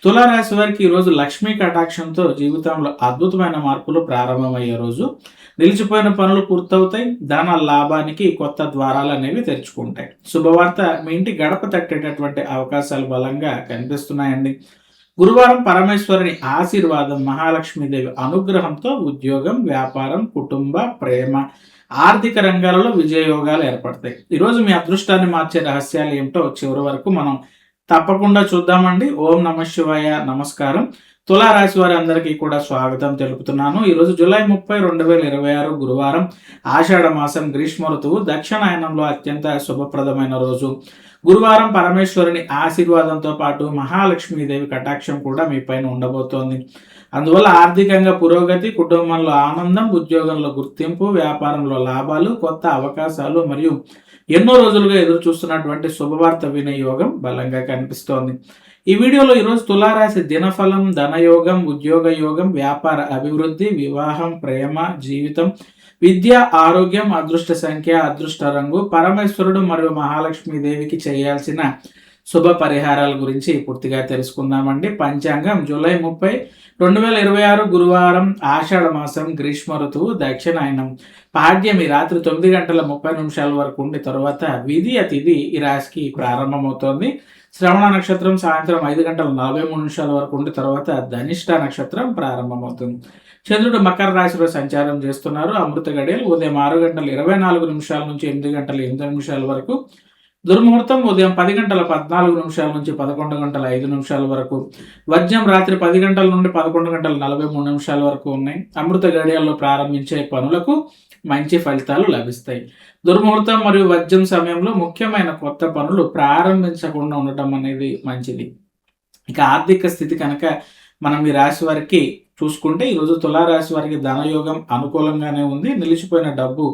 తులారాశి వారికి ఈరోజు లక్ష్మీ కటాక్షంతో జీవితంలో అద్భుతమైన మార్పులు ప్రారంభమయ్యే రోజు. నిలిచిపోయిన పనులు పూర్తవుతాయి. ధన లాభానికి కొత్త ద్వారాలు అనేవి తెరుచుకుంటాయి. శుభవార్త, మీ ఇంటి గడప తట్టేటటువంటి అవకాశాలు బలంగా కనిపిస్తున్నాయండి. గురువారం పరమేశ్వరుని ఆశీర్వాదం, మహాలక్ష్మీదేవి అనుగ్రహంతో ఉద్యోగం, వ్యాపారం, కుటుంబ, ప్రేమ, ఆర్థిక రంగాలలో విజయయోగాలు ఏర్పడతాయి. ఈరోజు మీ అదృష్టాన్ని మార్చే రహస్యాలు ఏమిటో చివరి వరకు మనం తప్పకుండా చూద్దామండి. ఓం నమ శివాయ. నమస్కారం. తులారాశి వారి అందరికీ కూడా స్వాగతం తెలుపుతున్నాను. ఈరోజు జూలై 30, 2026 గురువారం, ఆషాఢ మాసం, గ్రీష్మ ఋతువు, దక్షిణాయనంలో అత్యంత శుభప్రదమైన రోజు. గురువారం పరమేశ్వరుని ఆశీర్వాదంతో పాటు మహాలక్ష్మీదేవి కటాక్షం కూడా మీ పైన ఉండబోతోంది. అందువల్ల ఆర్థికంగా పురోగతి, కుటుంబంలో ఆనందం, ఉద్యోగంలో గుర్తింపు, వ్యాపారంలో లాభాలు, కొత్త అవకాశాలు మరియు ఎన్నో రోజులుగా ఎదురు చూస్తున్నటువంటి శుభవార్త వినే యోగం బలంగా కనిపిస్తోంది. ఈ వీడియోలో ఈరోజు తులారాశి దినఫలం, ధనయోగం, ఉద్యోగ యోగం, వ్యాపార అభివృద్ధి, వివాహం, ప్రేమ, జీవితం, విద్య, ఆరోగ్యం, అదృష్ట సంఖ్య, అదృష్ట రంగు, పరమేశ్వరుడు మరియు మహాలక్ష్మీదేవికి చేయాల్సిన శుభ పరిహారాల గురించి పూర్తిగా తెలుసుకుందామండి. పంచాంగం జూలై 30, 2026 గురువారం, ఆషాఢ మాసం, గ్రీష్మ ఋతువు, దక్షిణాయనం. పాడ్యమి రాత్రి 9 గంటల 30 నిమిషాల వరకు ఉండి తరువాత విధియ తిథి ఈ రాశికి ప్రారంభమవుతోంది. శ్రవణ నక్షత్రం సాయంత్రం 5 గంటల 43 నిమిషాల వరకు ఉండి తర్వాత ధనిష్ట నక్షత్రం ప్రారంభమవుతుంది. చంద్రుడు మకర రాశిలో సంచారం చేస్తున్నారు. అమృత గడియలు ఉదయం 6 గంటల 24 నిమిషాల నుంచి 8 గంటల 8 నిమిషాల వరకు. దుర్ముహూర్తం ఉదయం 10 గంటల 14 నిమిషాల నుంచి 11 గంటల 5 నిమిషాల వరకు. వజ్రం రాత్రి 10 గంటల నుండి 11 గంటల 43 నిమిషాల వరకు ఉన్నాయి. అమృత గడియల్లో ప్రారంభించే పనులకు మంచి ఫలితాలు లభిస్తాయి. దుర్ముహూర్తం మరియు వజ్రం సమయంలో ముఖ్యమైన కొత్త పనులు ప్రారంభించకుండా ఉండటం అనేది మంచిది. ఇక ఆర్థిక స్థితి కనుక మనం ఈ రాశి వారికి చూసుకుంటే, ఈరోజు తులారాశి వారికి ధనయోగం అనుకూలంగానే ఉంది. నిలిచిపోయిన డబ్బు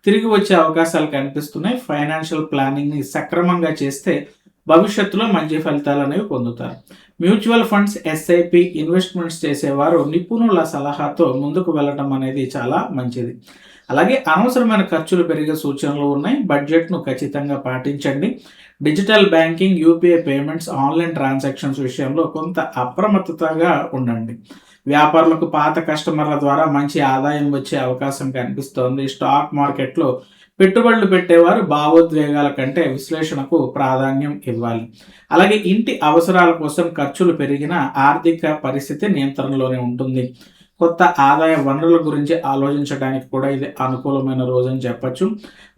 తిరిగి వచ్చే అవకాశాలు కనిపిస్తున్నాయి. ఫైనాన్షియల్ ప్లానింగ్ని సక్రమంగా చేస్తే భవిష్యత్తులో మంచి ఫలితాలు అనేవి పొందుతారు. మ్యూచువల్ ఫండ్స్, ఎస్ఐపి ఇన్వెస్ట్మెంట్స్ చేసేవారు నిపుణుల సలహాతో ముందుకు వెళ్ళటం అనేది చాలా మంచిది. అలాగే అనవసరమైన ఖర్చులు పెరిగే సూచనలు ఉన్నాయి. బడ్జెట్ను ఖచ్చితంగా పాటించండి. Digital banking, UPI payments, online transactions విషయంలో కొంత అప్రమత్తతగా ఉండండి. వ్యాపారులకు పాత కస్టమర్ల ద్వారా మంచి ఆదాయం వచ్చే అవకాశం కనిపిస్తోంది. స్టాక్ మార్కెట్లో పెట్టుబడులు పెట్టేవారు భావోద్వేగాల కంటే విశ్లేషణకు ప్రాధాన్యం ఇవ్వాలి. అలాగే ఇంటి అవసరాల కోసం ఖర్చులు పెరిగిన ఆర్థిక పరిస్థితి నియంత్రణలోనే ఉంటుంది. కొత్త ఆదాయ వనరుల గురించి ఆలోచించడానికి కూడా ఇది అనుకూలమైన రోజు అని చెప్పచ్చు.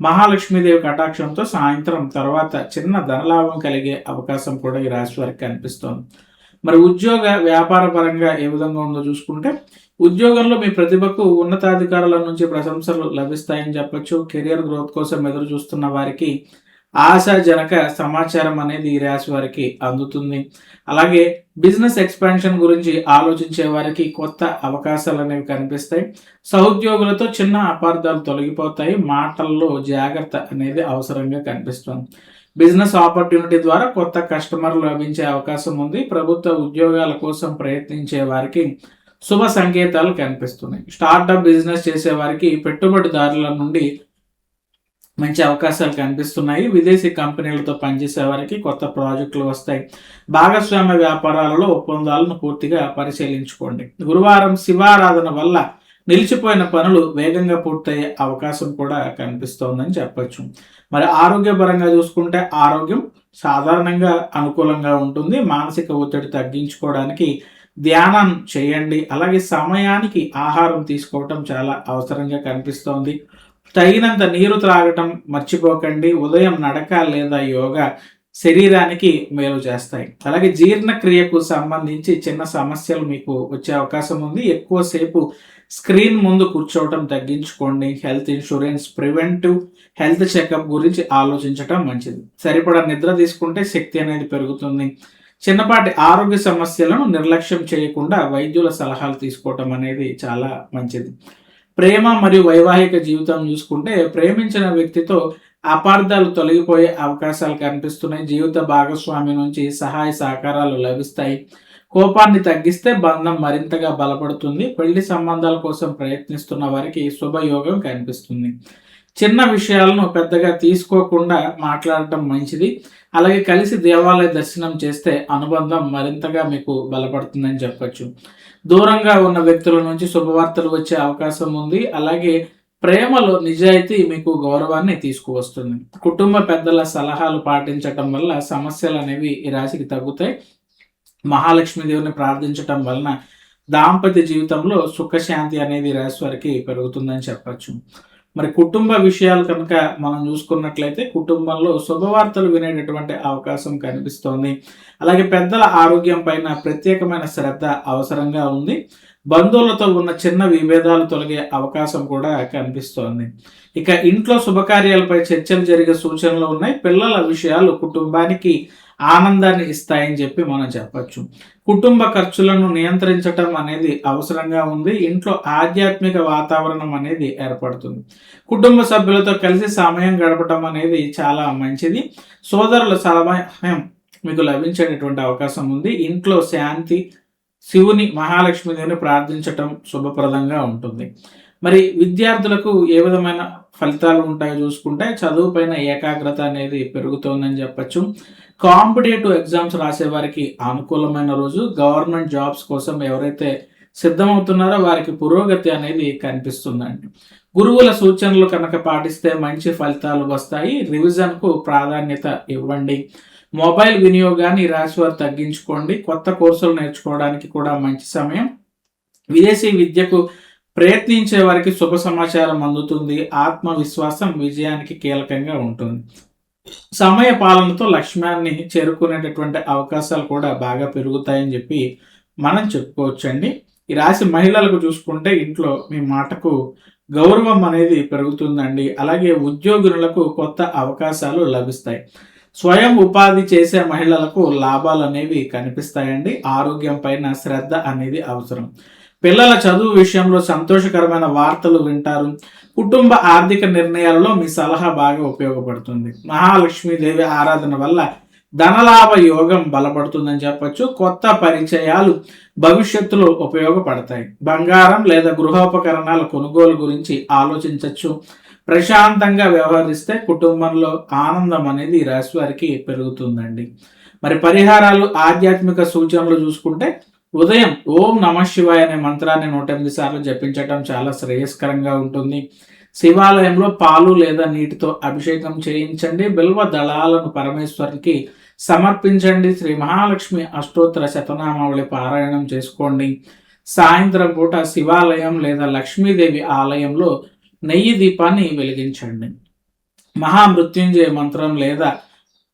మహాలక్ష్మీదేవి కటాక్షంతో సాయంత్రం తర్వాత చిన్న ధనలాభం కలిగే అవకాశం కూడా ఈ రాశి వారికి కనిపిస్తోంది. మరి ఉద్యోగ వ్యాపార పరంగా ఏ విధంగా ఉందో చూసుకుంటే, ఉద్యోగంలో మీ ప్రతిభకు ఉన్నతాధికారుల నుంచి ప్రశంసలు లభిస్తాయని చెప్పచ్చు. కెరియర్ గ్రోత్ కోసం ఎదురు చూస్తున్న వారికి ఆశాజనక సమాచారం అనేది ఈ రాశి వారికి అందుతుంది. అలాగే బిజినెస్ ఎక్స్పాన్షన్ గురించి ఆలోచించే వారికి కొత్త అవకాశాలు అనేవి కనిపిస్తాయి. సహోద్యోగులతో చిన్న అపార్థాలు తొలగిపోతాయి. మాటల్లో జాగ్రత్త అనేది అవసరంగా కనిపిస్తుంది. బిజినెస్ ఆపర్చునిటీ ద్వారా కొత్త కస్టమర్లు లభించే అవకాశం ఉంది. ప్రభుత్వ ఉద్యోగాల కోసం ప్రయత్నించే వారికి శుభ సంకేతాలు కనిపిస్తున్నాయి. స్టార్టప్ బిజినెస్ చేసే వారికి పెట్టుబడిదారుల నుండి మంచి అవకాశాలు కనిపిస్తున్నాయి. విదేశీ కంపెనీలతో పనిచేసే వారికి కొత్త ప్రాజెక్టులు వస్తాయి. భాగస్వామ్య వ్యాపారాలలో ఒప్పందాలను పూర్తిగా పరిశీలించుకోండి. గురువారం శివారాధన వల్ల నిలిచిపోయిన పనులు వేగంగా పూర్తయ్యే అవకాశం కూడా కనిపిస్తోందని చెప్పచ్చు. మరి ఆరోగ్యపరంగా చూసుకుంటే ఆరోగ్యం సాధారణంగా అనుకూలంగా ఉంటుంది. మానసిక ఒత్తిడి తగ్గించుకోవడానికి ధ్యానం చేయండి. అలాగే సమయానికి ఆహారం తీసుకోవటం చాలా అవసరంగా కనిపిస్తోంది. తగినంత నీరు త్రాగటం మర్చిపోకండి. ఉదయం నడక లేదా యోగా శరీరానికి మేలు చేస్తాయి. అలాగే జీర్ణక్రియకు సంబంధించి చిన్న సమస్యలు మీకు వచ్చే అవకాశం ఉంది. ఎక్కువసేపు స్క్రీన్ ముందు కూర్చోవటం తగ్గించుకోండి. Health insurance, preventive health checkup గురించి ఆలోచించటం మంచిది. సరిపడా నిద్ర తీసుకుంటే శక్తి అనేది పెరుగుతుంది. చిన్నపాటి ఆరోగ్య సమస్యలను నిర్లక్ష్యం చేయకుండా వైద్యుల సలహాలు తీసుకోవటం అనేది చాలా మంచిది. ప్రేమ మరియు వైవాహిక జీవితం చూసుకుంటే, ప్రేమించిన వ్యక్తితో అపార్థాలు తొలగిపోయే అవకాశాలు కనిపిస్తున్నాయి. జీవిత భాగస్వామి నుంచి సహాయ సహకారాలు లభిస్తాయి. కోపాన్ని తగ్గిస్తే బంధం మరింతగా బలపడుతుంది. పెళ్లి సంబంధాల కోసం ప్రయత్నిస్తున్న వారికి శుభయోగం కనిపిస్తుంది. చిన్న విషయాలను పెద్దగా తీసుకోకుండా మాట్లాడటం మంచిది. అలాగే కలిసి దేవాలయ దర్శనం చేస్తే అనుబంధం మరింతగా మీకు బలపడుతుందని చెప్పొచ్చు. దూరంగా ఉన్న వ్యక్తుల నుంచి శుభవార్తలు వచ్చే అవకాశం ఉంది. అలాగే ప్రేమలో నిజాయితీ మీకు గౌరవాన్ని తీసుకువస్తుంది. కుటుంబ పెద్దల సలహాలు పాటించటం వల్ల సమస్యలు అనేవి ఈ రాశికి తగ్గుతాయి. మహాలక్ష్మీదేవిని ప్రార్థించటం వలన దాంపత్య జీవితంలో సుఖశాంతి అనేది రాశి వారికి పెరుగుతుందని చెప్పచ్చు. మరి కుటుంబ విషయాలు కనుక మనం చూసుకున్నట్లయితే కుటుంబంలో శుభవార్తలు వినేటటువంటి అవకాశం కనిపిస్తోంది. అలాగే పెద్దల ఆరోగ్యం పైన ప్రత్యేకమైన శ్రద్ధ అవసరంగా ఉంది. బంధువులతో ఉన్న చిన్న విభేదాలు తొలగే అవకాశం కూడా కనిపిస్తోంది. ఇక ఇంట్లో శుభకార్యాలపై చర్చలు జరిగే సూచనలు ఉన్నాయి. పిల్లల విషయాలు కుటుంబానికి ఆనందాన్ని ఇస్తాయని చెప్పి మనం చెప్పచ్చు. కుటుంబ ఖర్చులను నియంత్రించటం అనేది అవసరంగా ఉంది. ఇంట్లో ఆధ్యాత్మిక వాతావరణం అనేది ఏర్పడుతుంది. కుటుంబ సభ్యులతో కలిసి సమయం గడపటం అనేది చాలా మంచిది. సోదరుల సమయం మీకు లభించేటటువంటి అవకాశం ఉంది. ఇంట్లో శాంతి, శివుని మహాలక్ష్మీదేవిని ప్రార్థించటం శుభప్రదంగా ఉంటుంది. మరి విద్యార్థులకు ఏ విధమైన ఫలితాలు ఉంటాయో చూసుకుంటే చదువు పైన ఏకాగ్రత అనేది పెరుగుతోందని చెప్పచ్చు. కాంపిటేటివ్ ఎగ్జామ్స్ రాసే వారికి అనుకూలమైన రోజు. గవర్నమెంట్ జాబ్స్ కోసం ఎవరైతే సిద్ధమవుతున్నారో వారికి పురోగతి అనేది కనిపిస్తుందండి. గురువుల సూచనలు కనుక పాటిస్తే మంచి ఫలితాలు వస్తాయి. రివిజన్కు ప్రాధాన్యత ఇవ్వండి. మొబైల్ వినియోగాన్ని రాశి వారు తగ్గించుకోండి. కొత్త కోర్సులు నేర్చుకోవడానికి కూడా మంచి సమయం. విదేశీ విద్యకు ప్రయత్నించే వారికి శుభ సమాచారం అందుతుంది. ఆత్మవిశ్వాసం విజయానికి కీలకంగా ఉంటుంది. సమయ పాలనతో లక్ష్యాన్ని చేరుకునేటటువంటి అవకాశాలు కూడా బాగా పెరుగుతాయని చెప్పి మనం చెప్పుకోవచ్చండి. ఈ రాశి మహిళలకు చూసుకుంటే ఇంట్లో మీ మాటకు గౌరవం అనేది పెరుగుతుందండి. అలాగే ఉద్యోగులకు కొత్త అవకాశాలు లభిస్తాయి. స్వయం ఉపాధి చేసే మహిళలకు లాభాలు అనేవి కనిపిస్తాయండి. ఆరోగ్యం పైన శ్రద్ధ అనేది అవసరం. పిల్లల చదువు విషయంలో సంతోషకరమైన వార్తలు వింటారు. కుటుంబ ఆర్థిక నిర్ణయాలలో మీ సలహా బాగా ఉపయోగపడుతుంది. మహాలక్ష్మీదేవి ఆరాధన వల్ల ధనలాభ యోగం బలపడుతుందని చెప్పచ్చు. కొత్త పరిచయాలు భవిష్యత్తులో ఉపయోగపడతాయి. బంగారం లేదా గృహోపకరణాల కొనుగోలు గురించి ఆలోచించవచ్చు. ప్రశాంతంగా వ్యవహరిస్తే కుటుంబంలో ఆనందం అనేది రాశి వారికి పెరుగుతుందండి. మరి పరిహారాలు, ఆధ్యాత్మిక సూచనలు చూసుకుంటే ఉదయం ఓం నమ శివాయ అనే మంత్రాన్ని 108 సార్లు జపించటం చాలా శ్రేయస్కరంగా ఉంటుంది. శివాలయంలో పాలు లేదా నీటితో అభిషేకం చేయించండి. బిల్వ దళాలను పరమేశ్వరునికి సమర్పించండి. శ్రీ మహాలక్ష్మి అష్టోత్తర శతనామావళి పారాయణం చేసుకోండి. సాయంత్రం పూట శివాలయం లేదా లక్ష్మీదేవి ఆలయంలో నెయ్యి దీపాన్ని వెలిగించండి. మహామృత్యుంజయ మంత్రం లేదా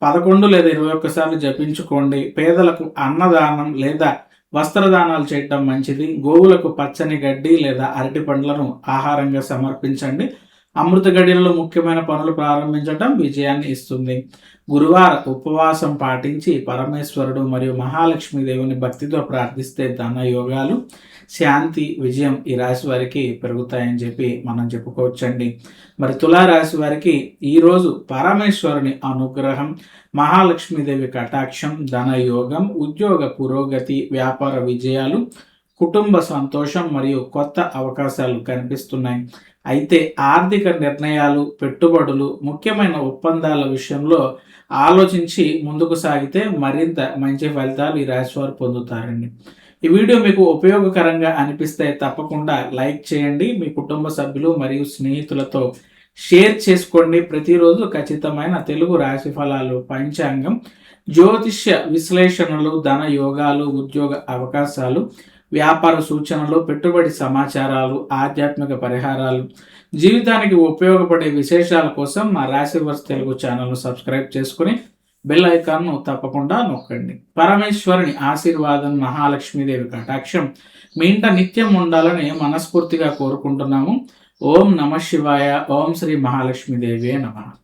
11 లేదా 21 సార్లు జపించుకోండి. పేదలకు అన్నదానం లేదా వస్త్రదానాలు చేయటం మంచిది. గోవులకు పచ్చని గడ్డి లేదా అరటి పండ్లను ఆహారంగా సమర్పించండి. అమృత గడియలలో ముఖ్యమైన పనులు ప్రారంభించడం విజయాన్ని ఇస్తుంది. గురువార ఉపవాసం పాటించి పరమేశ్వరుడు మరియు మహాలక్ష్మీదేవిని భక్తితో ప్రార్థిస్తే ధన యోగాలు, శాంతి, విజయం ఈ రాశి వారికి పెరుగుతాయని చెప్పి మనం చెప్పుకోవచ్చండి. మరి తులారాశి వారికి ఈరోజు పరమేశ్వరుని అనుగ్రహం, మహాలక్ష్మీదేవి కటాక్షం, ధన యోగం, ఉద్యోగ పురోగతి, వ్యాపార విజయాలు, కుటుంబ సంతోషం మరియు కొత్త అవకాశాలు కనిపిస్తున్నాయి. అయితే ఆర్థిక నిర్ణయాలు, పెట్టుబడులు, ముఖ్యమైన ఒప్పందాల విషయంలో ఆలోచించి ముందుకు సాగితే మరింత మంచి ఫలితాలు ఈ రాశి వారు పొందుతారండి. ఈ వీడియో మీకు ఉపయోగకరంగా అనిపిస్తే తప్పకుండా లైక్ చేయండి. మీ కుటుంబ సభ్యులు మరియు స్నేహితులతో షేర్ చేసుకోండి. ప్రతిరోజు ఖచ్చితమైన తెలుగు రాశి ఫలాలు, పంచాంగం, జ్యోతిష్య విశ్లేషణలు, ధన యోగాలు, ఉద్యోగ అవకాశాలు, వ్యాపార సూచనలు, పెట్టుబడి సమాచారాలు, ఆధ్యాత్మిక పరిహారాలు, జీవితానికి ఉపయోగపడే విశేషాల కోసం మా రాశివర్స్ తెలుగు ఛానల్ను సబ్స్క్రైబ్ చేసుకుని బెల్ ఐకాన్ను తప్పకుండా నొక్కండి. పరమేశ్వరుని ఆశీర్వాదం, మహాలక్ష్మీదేవి కటాక్షం మీ ఇంట నిత్యం ఉండాలని మనస్ఫూర్తిగా కోరుకుంటున్నాము. ఓం నమ శివాయ. ఓం శ్రీ మహాలక్ష్మీదేవి నమః.